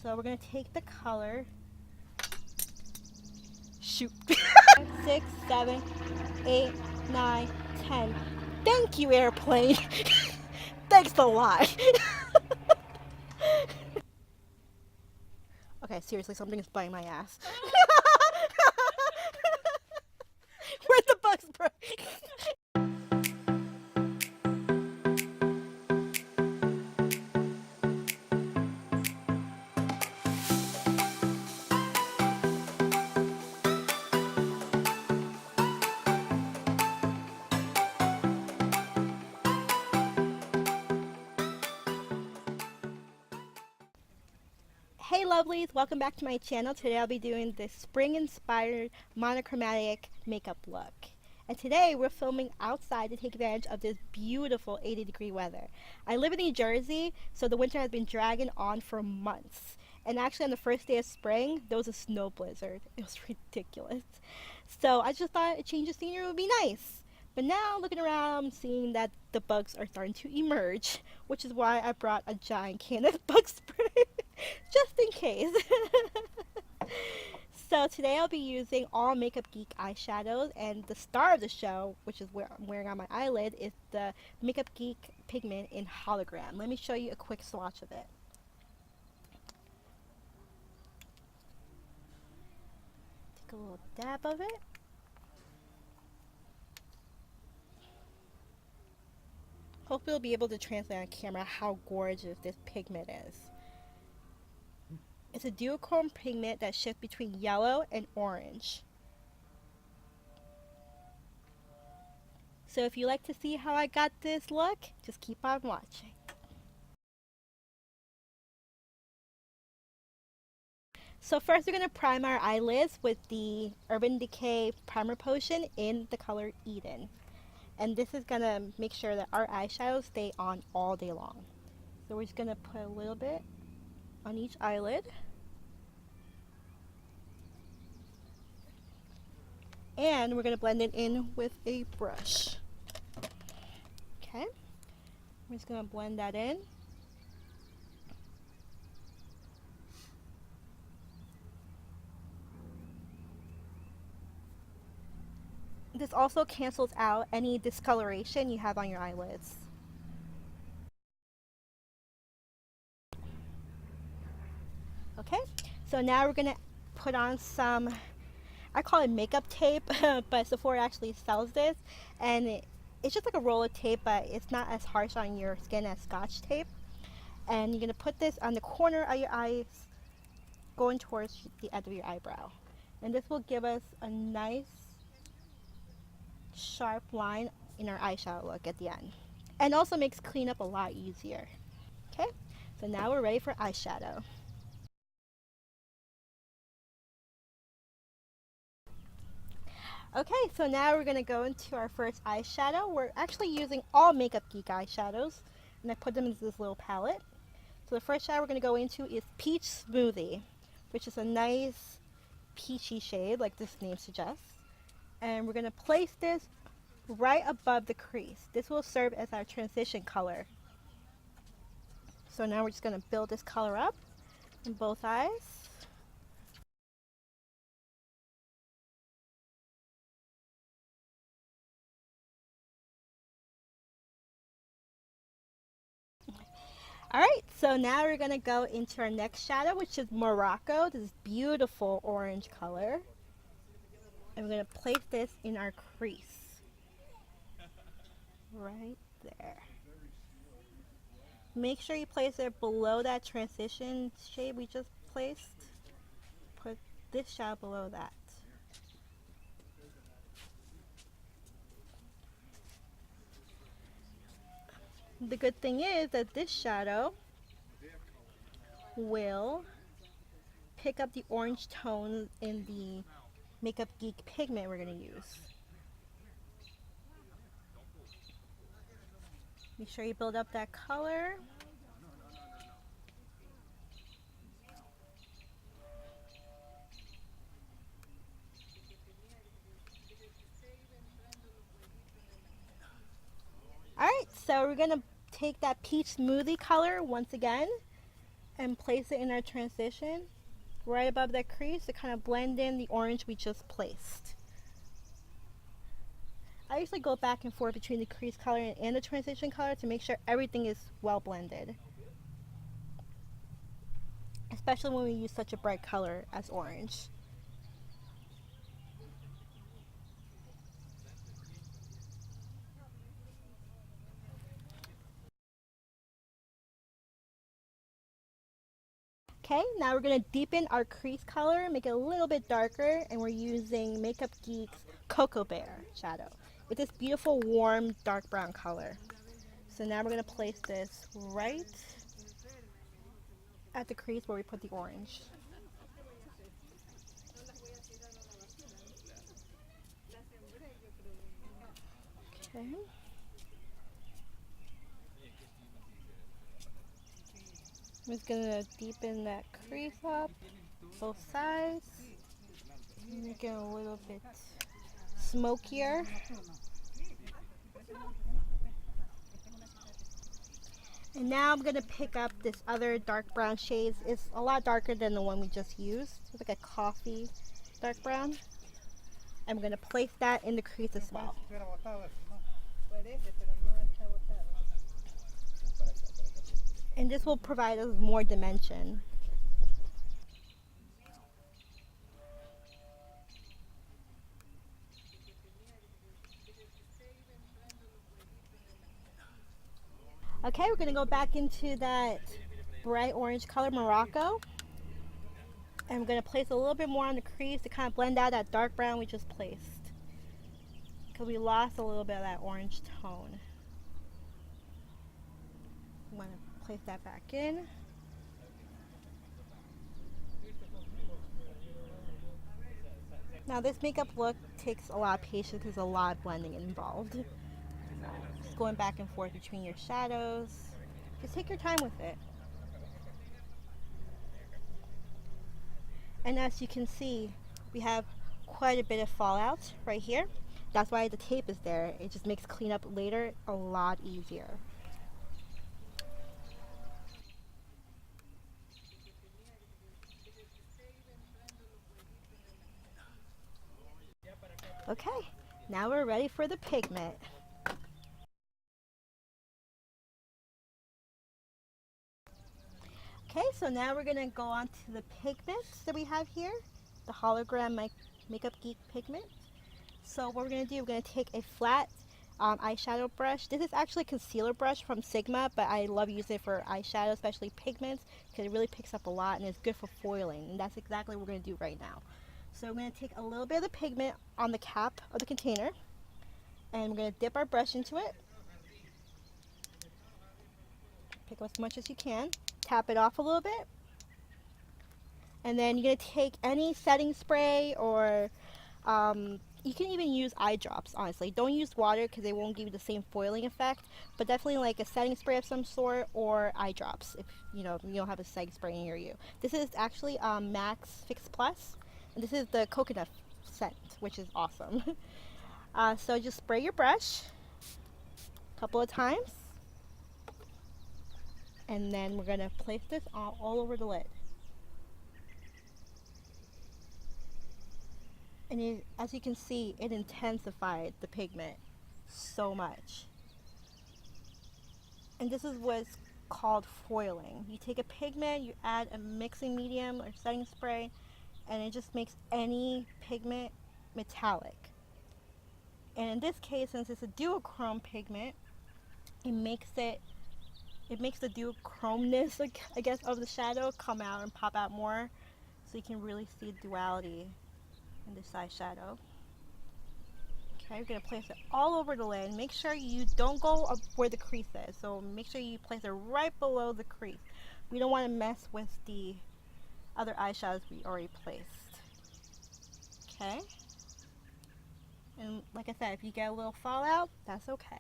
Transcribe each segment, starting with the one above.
So we're going to take the color. Shoot. 6, 7, 8, 9, 10. Thank you, airplane. Thanks a lot. Okay, seriously, something is biting my ass. Where'd the bug spray? Hey lovelies, welcome back to my channel. Today I'll be doing this spring inspired monochromatic makeup look. And today we're filming outside to take advantage of this beautiful 80-degree weather. I live in New Jersey, so the winter has been dragging on for months. And actually on the first day of spring, there was a snow blizzard. It was ridiculous. So I just thought a change of scenery would be nice. But now looking around, I'm seeing that the bugs are starting to emerge, which is why I brought a giant can of bug spray, just in case. So today I'll be using all Makeup Geek eyeshadows, and the star of the show, which is what I'm wearing on my eyelid, is the Makeup Geek Pigment in Hologram. Let me show you a quick swatch of it. Take a little dab of it. Hopefully you'll be able to translate on camera how gorgeous this pigment is. It's a duochrome pigment that shifts between yellow and orange. So if you like to see how I got this look, just keep on watching. So first we're going to prime our eyelids with the Urban Decay Primer Potion in the color Eden. And this is going to make sure that our eyeshadows stay on all day long. So we're just going to put a little bit on each eyelid. And we're going to blend it in with a brush. Okay. We're just going to blend that in. This also cancels out any discoloration you have on your eyelids. Okay, so now we're going to put on some, I call it makeup tape, but Sephora actually sells this. And it's just like a roll of tape, but it's not as harsh on your skin as Scotch tape. And you're going to put this on the corner of your eyes, going towards the end of your eyebrow. And this will give us a nice sharp line in our eyeshadow look at the end, and also makes cleanup a lot easier. Okay, so now we're ready for eyeshadow. Okay, so now we're going to go into our first eyeshadow. We're actually using all Makeup Geek eyeshadows, and I put them into this little palette. So the first shadow we're going to go into is Peach Smoothie, which is a nice peachy shade like this name suggests. And we're going to place this right above the crease. This will serve as our transition color. So now we're just going to build this color up in both eyes. Alright, so now we're going to go into our next shadow, which is Morocco, this beautiful orange color. And we're going to place this in our crease. Right there. Make sure you place it below that transition shade we just placed. Put this shadow below that. The good thing is that this shadow will pick up the orange tones in the Makeup Geek pigment we're going to use. Make sure you build up that color. Alright, so we're going to take that Peach Smoothie color once again, and place it in our transition right above that crease to kind of blend in the orange we just placed. I usually go back and forth between the crease color and the transition color to make sure everything is well blended, especially when we use such a bright color as orange. Okay, now we're going to deepen our crease color, make it a little bit darker, and we're using Makeup Geek's Cocoa Bear shadow with this beautiful warm dark brown color. So now we're going to place this right at the crease where we put the orange. Okay. I'm just gonna deepen that crease up, both sides, make it a little bit smokier. And now I'm gonna pick up this other dark brown shade. It's a lot darker than the one we just used. It's like a coffee dark brown. I'm gonna place that in the crease as well. And this will provide us more dimension. Okay, we're gonna go back into that bright orange color, Morocco. And I'm gonna place a little bit more on the crease to kind of blend out that dark brown we just placed, because we lost a little bit of that orange tone. I'm gonna place that back in. Now this makeup look takes a lot of patience because there's a lot of blending involved. Just going back and forth between your shadows. Just take your time with it. And as you can see, we have quite a bit of fallout right here. That's why the tape is there. It just makes cleanup later a lot easier. Okay, now we're ready for the pigment. Okay, so now we're gonna go on to the pigments that we have here, the Hologram Makeup Geek pigment. So what we're gonna do, we're gonna take a flat eyeshadow brush. This is actually a concealer brush from Sigma, but I love using it for eyeshadow, especially pigments, because it really picks up a lot and it's good for foiling. And that's exactly what we're gonna do right now. So I'm gonna take a little bit of the pigment on the cap of the container, and we're gonna dip our brush into it. Pick up as much as you can. Tap it off a little bit. And then you're gonna take any setting spray, or you can even use eye drops, honestly. Don't use water because they won't give you the same foiling effect, but definitely like a setting spray of some sort, or eye drops if you don't have a setting spray near you. This is actually Mac's Fix Plus, and this is the coconut scent, which is awesome. So just spray your brush a couple of times, and then we're gonna place this all over the lid. And as you can see, it intensified the pigment so much. And this is what's called foiling. You take a pigment, you add a mixing medium or setting spray, and it just makes any pigment metallic. And in this case, since it's a duochrome pigment, it makes the duochromeness, I guess, of the shadow come out and pop out more, so you can really see the duality in this eyeshadow. Okay, we're going to place it all over the lid. Make sure you don't go up where the crease is. So make sure you place it right below the crease. We don't want to mess with the other eyeshadows we already placed. Okay. And like I said, if you get a little fallout, that's okay.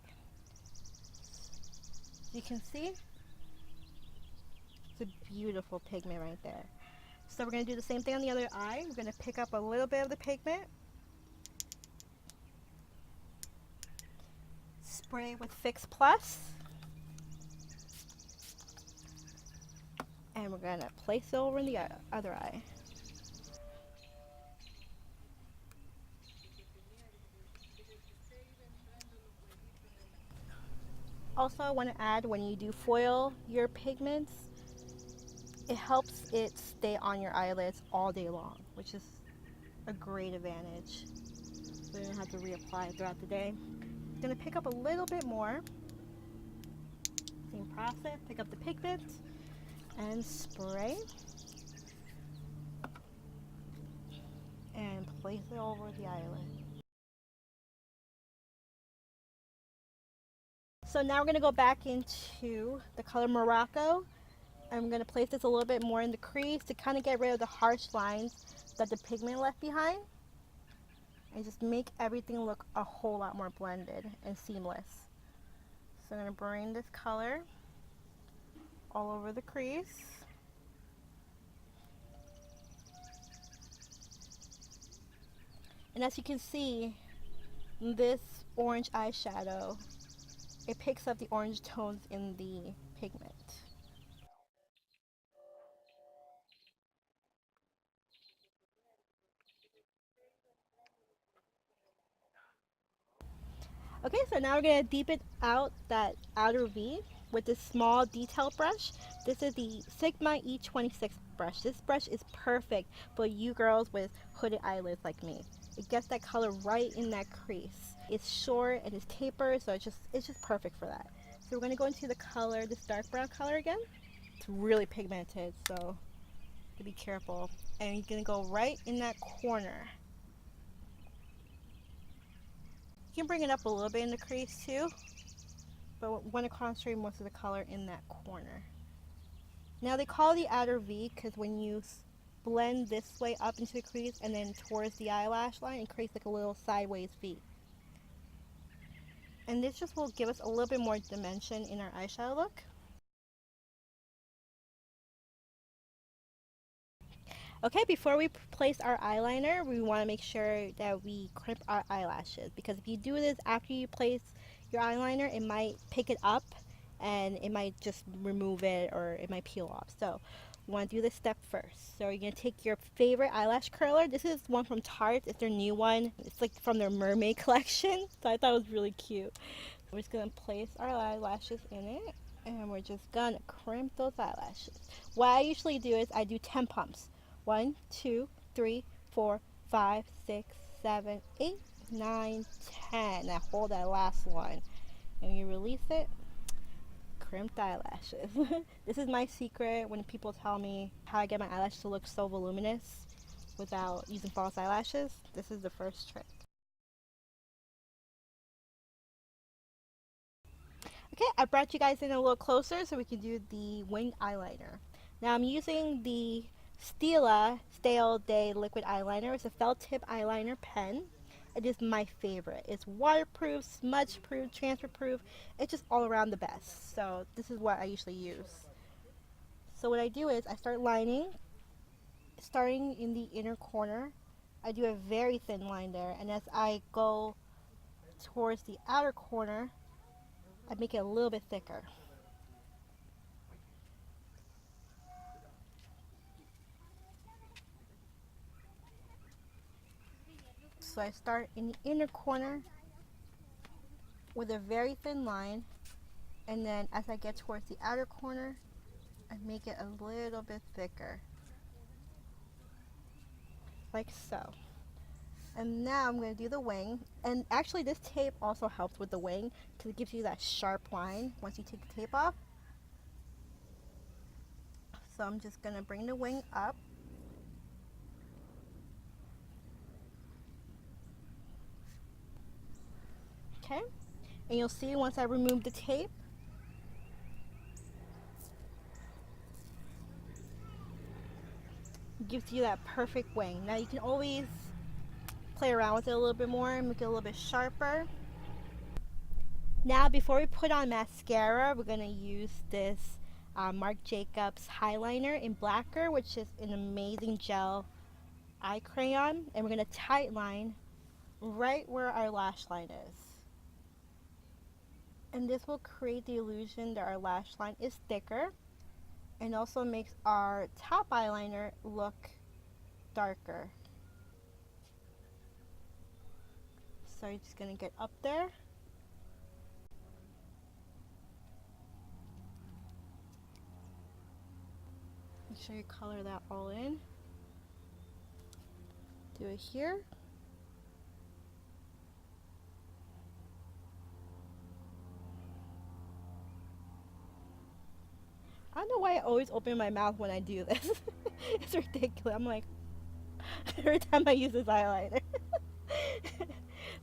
You can see it's a beautiful pigment right there. So we're going to do the same thing on the other eye. We're going to pick up a little bit of the pigment, spray with Fix Plus, And we're gonna place it over in the other eye. Also, I want to add, when you do foil your pigments, it helps it stay on your eyelids all day long, which is a great advantage. So you don't have to reapply it throughout the day. I'm gonna pick up a little bit more. Same process, pick up the pigment and spray. And place it over the eyelid. So now we're gonna go back into the color Morocco. I'm going to place this a little bit more in the crease to kind of get rid of the harsh lines that the pigment left behind, and just make everything look a whole lot more blended and seamless. So I'm going to bring this color all over the crease. And as you can see, this orange eyeshadow, it picks up the orange tones in the pigment. Okay, so now we're going to deepen out that outer V with this small detail brush. This is the Sigma E26 brush. This brush is perfect for you girls with hooded eyelids like me. It gets that color right in that crease. It's short and it's tapered, so it's just perfect for that. So we're going to go into the color, this dark brown color again. It's really pigmented, so be careful. And you're going to go right in that corner. You can bring it up a little bit in the crease too, but want to concentrate most of the color in that corner. Now they call the outer V because when you blend this way up into the crease and then towards the eyelash line, it creates like a little sideways V. And this just will give us a little bit more dimension in our eyeshadow look. Okay, before we place our eyeliner, we want to make sure that we crimp our eyelashes, because if you do this after you place your eyeliner, it might pick it up and it might just remove it, or it might peel off. So you want to do this step first. So you're going to take your favorite eyelash curler. This is one from Tarte. It's their new one. It's like from their mermaid collection, so I thought it was really cute. We're just going to place our eyelashes in it, and we're just going to crimp those eyelashes. What I usually do is I do 10 pumps. 1, 2, 3, 4, 5, 6, 7, 8, 9, 10. Now hold that last one. And you release it, crimped eyelashes. This is my secret when people tell me how I get my eyelashes to look so voluminous without using false eyelashes. This is the first trick. Okay, I brought you guys in a little closer so we can do the wing eyeliner. Now I'm using the Stila Stale Day Liquid Eyeliner. It's a felt tip eyeliner pen. It is my favorite. It's waterproof, smudge proof, transfer proof. It's just all around the best. So this is what I usually use. So what I do is I start lining, starting in the inner corner. I do a very thin line there, and as I go towards the outer corner, I make it a little bit thicker. So I start in the inner corner with a very thin line, and then as I get towards the outer corner, I make it a little bit thicker, like so. And now I'm going to do the wing, and actually this tape also helps with the wing because it gives you that sharp line once you take the tape off. So I'm just going to bring the wing up. Okay, and you'll see once I remove the tape, it gives you that perfect wing. Now you can always play around with it a little bit more and make it a little bit sharper. Now before we put on mascara, we're going to use this Marc Jacobs Highliner in Blaquer, which is an amazing gel eye crayon, and we're going to tight line right where our lash line is. And this will create the illusion that our lash line is thicker. and also makes our top eyeliner look darker. So you're just gonna get up there. Make sure you color that all in. Do it here. I don't know why I always open my mouth when I do this. It's ridiculous. I'm like, every time I use this eyeliner.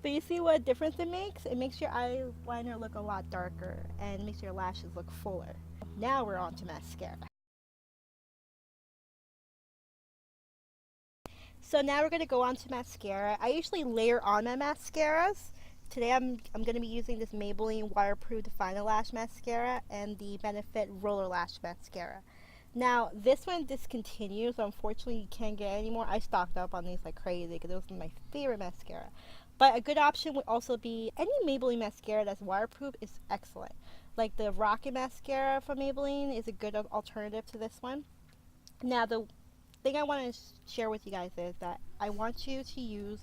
But you see what difference it makes? It makes your eyeliner look a lot darker and makes your lashes look fuller. Now we're on to mascara. So now we're going to go on to mascara. I usually layer on my mascaras. Today I'm going to be using this Maybelline Waterproof Definer Lash Mascara and the Benefit Rollerlash Mascara. Now this one discontinued, so unfortunately you can't get it anymore. I stocked up on these like crazy because it was my favorite mascara. But a good option would also be any Maybelline mascara that's waterproof is excellent. Like the Rocket Mascara from Maybelline is a good alternative to this one. Now the thing I want to share with you guys is that I want you to use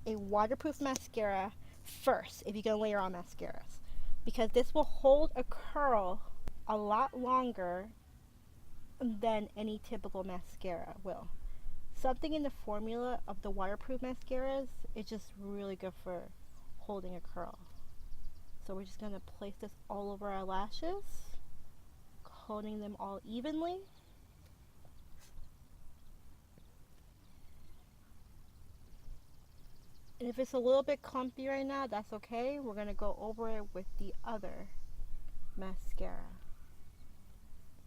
a waterproof mascara first if you're going to layer on mascaras, because this will hold a curl a lot longer than any typical mascara will. Something in the formula of the waterproof mascaras is just really good for holding a curl. So we're just going to place this all over our lashes, coating them all evenly. And if it's a little bit clumpy right now, that's okay. We're going to go over it with the other mascara.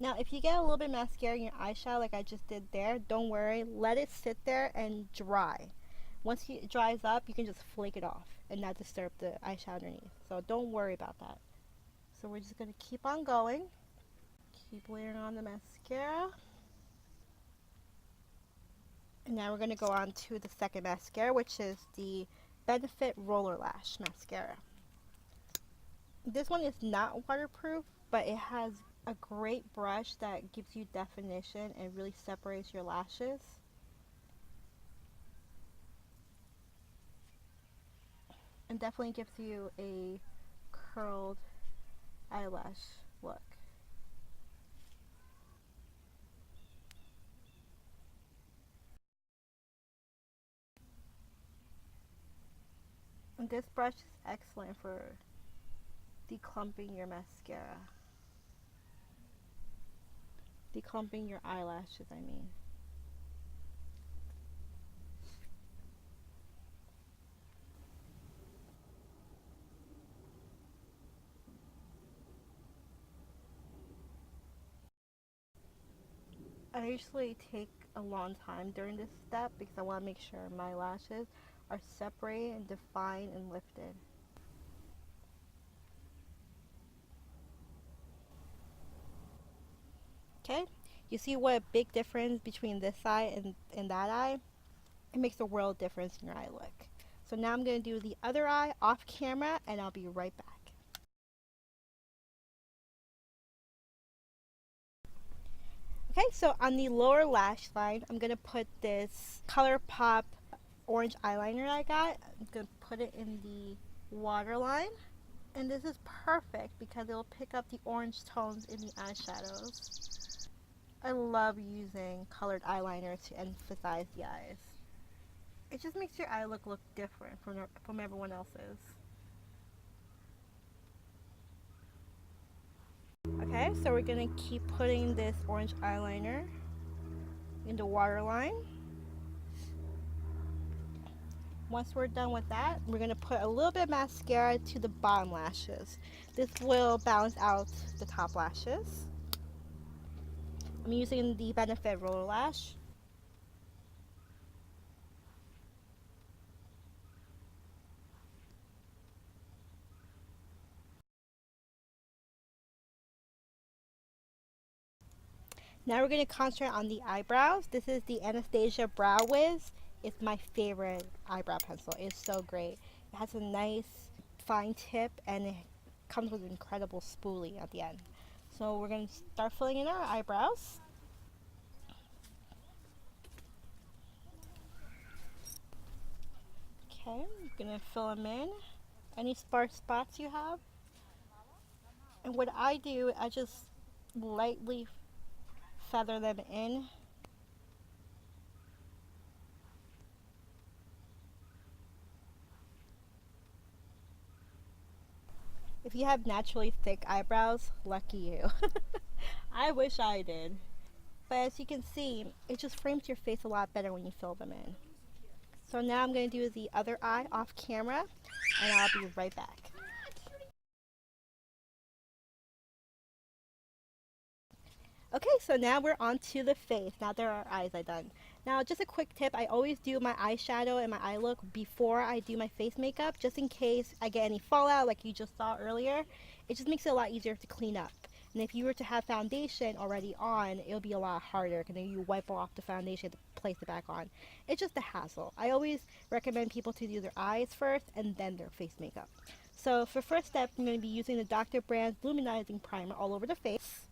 Now, if you get a little bit of mascara in your eyeshadow like I just did there, don't worry. Let it sit there and dry. Once it dries up, you can just flake it off and not disturb the eyeshadow underneath. So don't worry about that. So we're just going to keep on going. Keep layering on the mascara. And now we're going to go on to the second mascara, which is the Benefit Rollerlash Mascara. This one is not waterproof, but it has a great brush that gives you definition and really separates your lashes. And definitely gives you a curled eyelash look. And this brush is excellent for declumping your mascara. Declumping your eyelashes, I mean. I usually take a long time during this step because I want to make sure my lashes are separated and defined and lifted. Okay, you see what a big difference between this eye and that eye? It makes a world difference in your eye look. So now I'm going to do the other eye off camera and I'll be right back. Okay, so on the lower lash line, I'm going to put this Colourpop orange eyeliner I got. I'm going to put it in the waterline. And this is perfect because it will pick up the orange tones in the eyeshadows. I love using colored eyeliner to emphasize the eyes. It just makes your eye look different from everyone else's. Okay, so we're going to keep putting this orange eyeliner in the waterline. Once we're done with that, we're going to put a little bit of mascara to the bottom lashes. This will balance out the top lashes. I'm using the Benefit Rollerlash. Now we're going to concentrate on the eyebrows. This is the Anastasia Brow Wiz. It's my favorite eyebrow pencil. It's so great. It has a nice fine tip and it comes with an incredible spoolie at the end. So we're going to start filling in our eyebrows. Okay, I'm going to fill them in. Any sparse spots you have. And what I do, I just lightly feather them in. If you have naturally thick eyebrows, lucky you. I wish I did. But as you can see, it just frames your face a lot better when you fill them in. So now I'm going to do the other eye off camera, and I'll be right back. Okay, so now we're on to the face. Now that our eyes are done. Now, just a quick tip, I always do my eyeshadow and my eye look before I do my face makeup, just in case I get any fallout like you just saw earlier. It just makes it a lot easier to clean up. And if you were to have foundation already on, it'll be a lot harder because then you wipe off the foundation to place it back on. It's just a hassle. I always recommend people to do their eyes first and then their face makeup. So for first step, I'm going to be using the Dr. Brand's Luminizing Primer all over the face.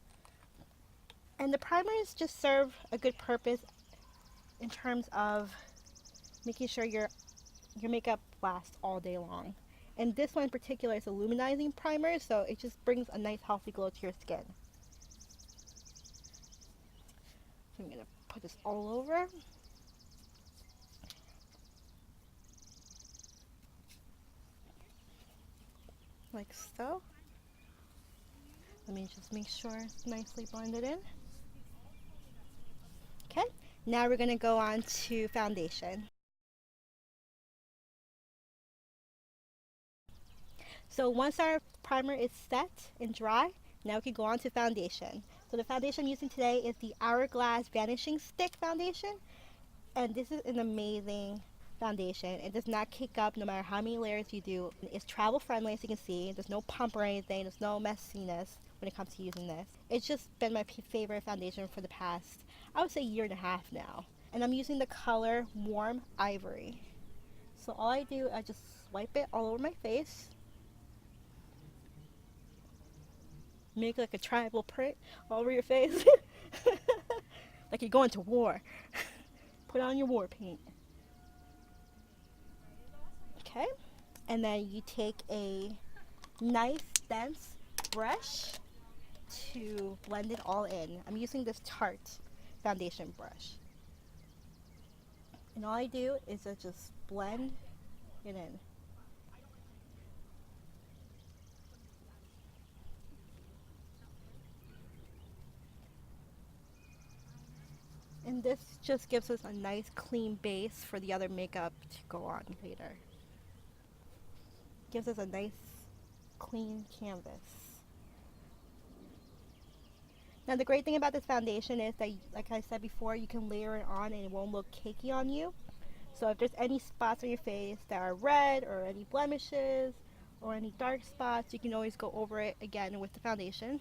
And the primers just serve a good purpose in terms of making sure your makeup lasts all day long. And this one in particular is a luminizing primer, so it just brings a nice healthy glow to your skin. So I'm going to put this all over. Like so. Let me just make sure it's nicely blended in. Okay, now we're going to go on to foundation. So once our primer is set and dry, now we can go on to foundation. So the foundation I'm using today is the Hourglass Vanishing Stick Foundation. And this is an amazing foundation. It does not kick up no matter how many layers you do. It's travel friendly, as you can see. There's no pump or anything. There's no messiness when it comes to using this. It's just been my favorite foundation for the past, I would say, year and a half now. And I'm using the color Warm Ivory. So all I do, I just swipe it all over my face. Make like a tribal print all over your face. Like you're going to war. Put on your war paint. Okay, and then you take a nice dense brush to blend it all in. I'm using this Tarte foundation brush. And all I do is I just blend it in. And this just gives us a nice clean base for the other makeup to go on later. Gives us a nice clean canvas. Now the great thing about this foundation is that, like I said before, you can layer it on and it won't look cakey on you. So if there's any spots on your face that are red or any blemishes or any dark spots, you can always go over it again with the foundation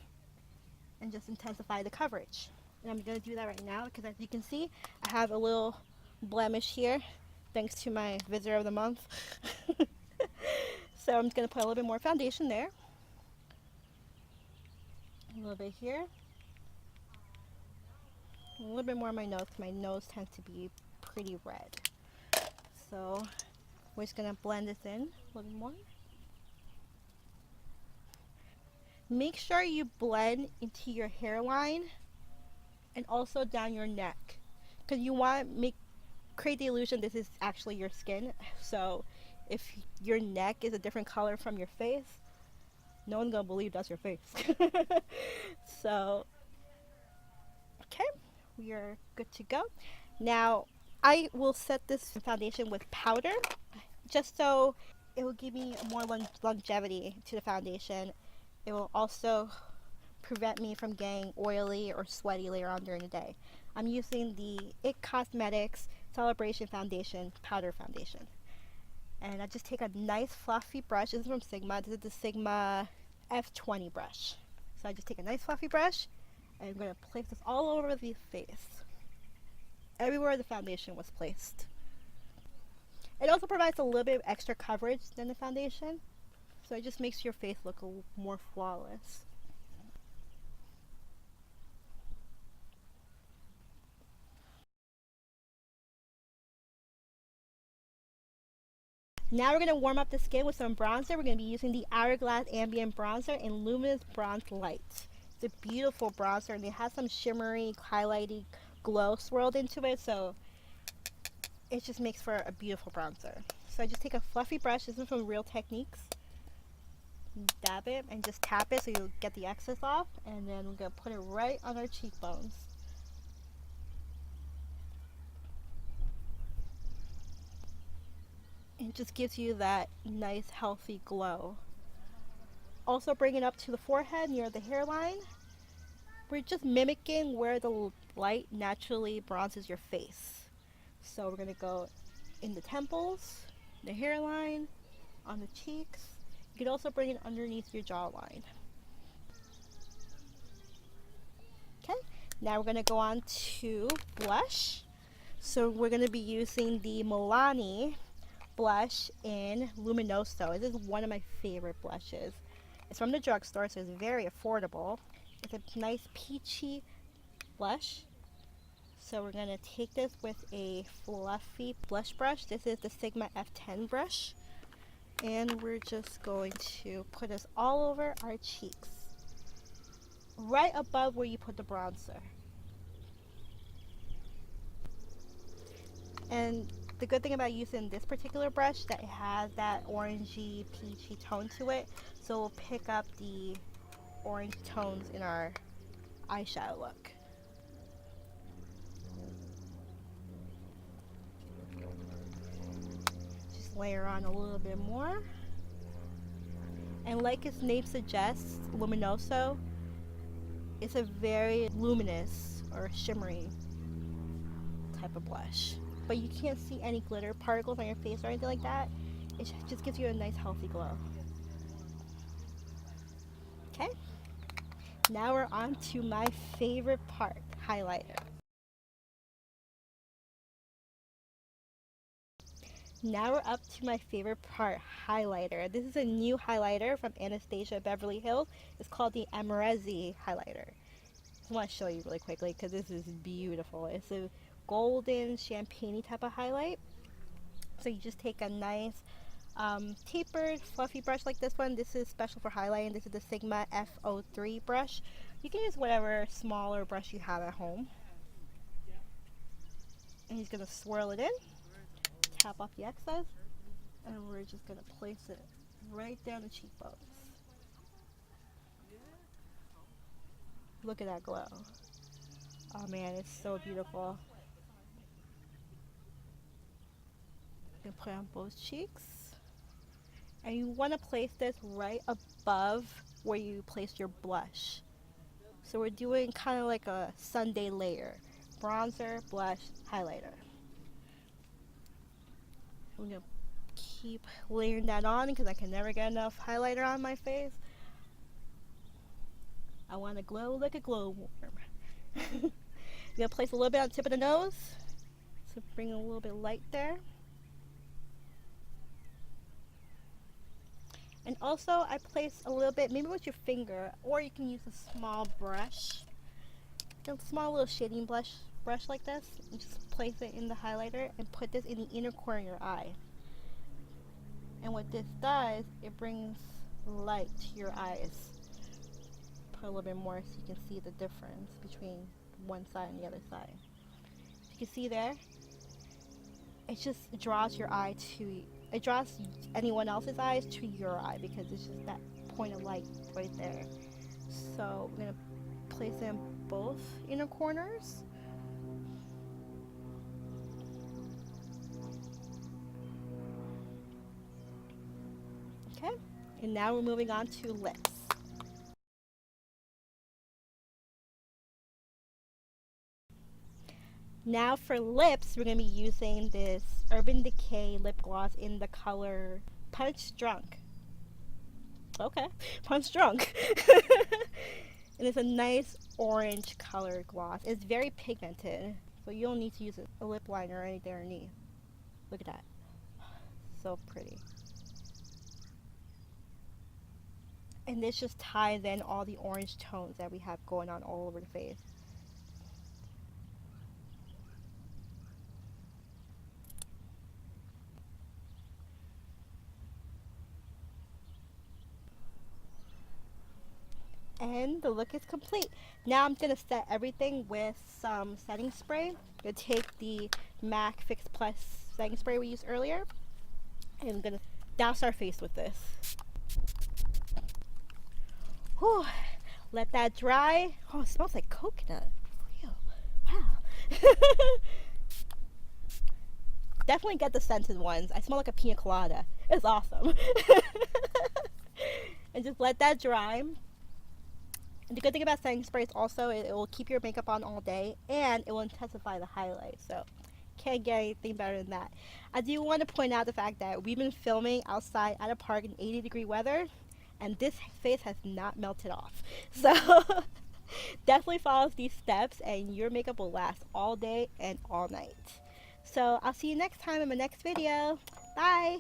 and just intensify the coverage. And I'm going to do that right now because, as you can see, I have a little blemish here thanks to my visitor of the month. So I'm just going to put a little bit more foundation there. A little bit here. A little bit more on my nose because my nose tends to be pretty red. So we're just going to blend this in a little bit more. Make sure you blend into your hairline and also down your neck, because you want to create the illusion this is actually your skin. So if your neck is a different color from your face, no one's gonna believe that's your face. So okay, we are good to go. Now I will set this foundation with powder just so it will give me more longevity to the foundation. It will also prevent me from getting oily or sweaty later on during the day. I'm using the IT Cosmetics Celebration Foundation Powder Foundation. And I just take a nice fluffy brush. This is from Sigma. This is the Sigma F20 brush. So I just take a nice fluffy brush and I'm going to place this all over the face. Everywhere the foundation was placed. It also provides a little bit of extra coverage than the foundation. So it just makes your face look a little more flawless. Now we're going to warm up the skin with some bronzer. We're going to be using the Hourglass Ambient Bronzer in Luminous Bronze Light. It's a beautiful bronzer, and it has some shimmery, highlighty glow swirled into it, so it just makes for a beautiful bronzer. So I just take a fluffy brush. This is from Real Techniques. Dab it and just tap it so you'll get the excess off, and then we're going to put it right on our cheekbones. It just gives you that nice healthy glow. Also bring it up to the forehead near the hairline. We're just mimicking where the light naturally bronzes your face. So we're going to go in the temples, the hairline, on the cheeks. You could also bring it underneath your jawline. Okay, now we're going to go on to blush. So we're going to be using the Milani blush in Luminoso. This is one of my favorite blushes. It's from the drugstore, so it's very affordable. It's a nice peachy blush. So we're going to take this with a fluffy blush brush. This is the Sigma F10 brush. And we're just going to put this all over our cheeks, right above where you put the bronzer. And the good thing about using this particular brush, that it has that orangey, peachy tone to it, so we'll pick up the orange tones in our eyeshadow look. Just layer on a little bit more. And like its name suggests, Luminoso, it's a very luminous or shimmery type of blush. But you can't see any glitter particles on your face or anything like that. It just gives you a nice healthy glow. Okay, now we're on to my favorite part, highlighter. Now we're up to my favorite part, highlighter. This is a new highlighter from Anastasia Beverly Hills. It's called the Amrezy highlighter. I want to show you really quickly because this is beautiful. It's a golden champagne type of highlight. So you just take a nice tapered fluffy brush like this one. This is special for highlighting. This is the Sigma F03 brush. You can use whatever smaller brush you have at home. And he's going to swirl it in, tap off the excess, and we're just going to place it right down the cheekbones. Look at that glow. Oh man, it's so beautiful. You can put it on both cheeks. And you want to place this right above where you placed your blush. So we're doing kind of like a Sunday layer. Bronzer, blush, highlighter. I'm going to keep layering that on because I can never get enough highlighter on my face. I want to glow like a glowworm. I'm going to place a little bit on the tip of the nose. So bring a little bit light there. And also I place a little bit, maybe with your finger, or you can use a small brush. A small little shading brush like this. And just place it in the highlighter and put this in the inner corner of your eye. And what this does, it brings light to your eyes. Put a little bit more so you can see the difference between one side and the other side. You can see there, it just draws your eye to, it draws anyone else's eyes to your eye because it's just that point of light right there. So we're going to place it in both inner corners. Okay, and now we're moving on to lips. Now for lips, we're going to be using this Urban Decay lip gloss in the color Punch Drunk. Okay, Punch Drunk. And it's a nice orange color gloss. It's very pigmented, so you don't need to use a lip liner or anything underneath. Look at that. So pretty. And this just ties in all the orange tones that we have going on all over the face. And the look is complete. Now I'm going to set everything with some setting spray. I'm going to take the MAC Fix Plus setting spray we used earlier. And I'm going to douse our face with this. Whew. Let that dry. Oh, it smells like coconut. For real. Wow. Definitely get the scented ones. I smell like a pina colada. It's awesome. And just let that dry. And the good thing about setting sprays also, it will keep your makeup on all day and it will intensify the highlight. So can't get anything better than that. I do want to point out the fact that we've been filming outside at a park in 80-degree weather and this face has not melted off. So definitely follow these steps and your makeup will last all day and all night. So I'll see you next time in my next video. Bye!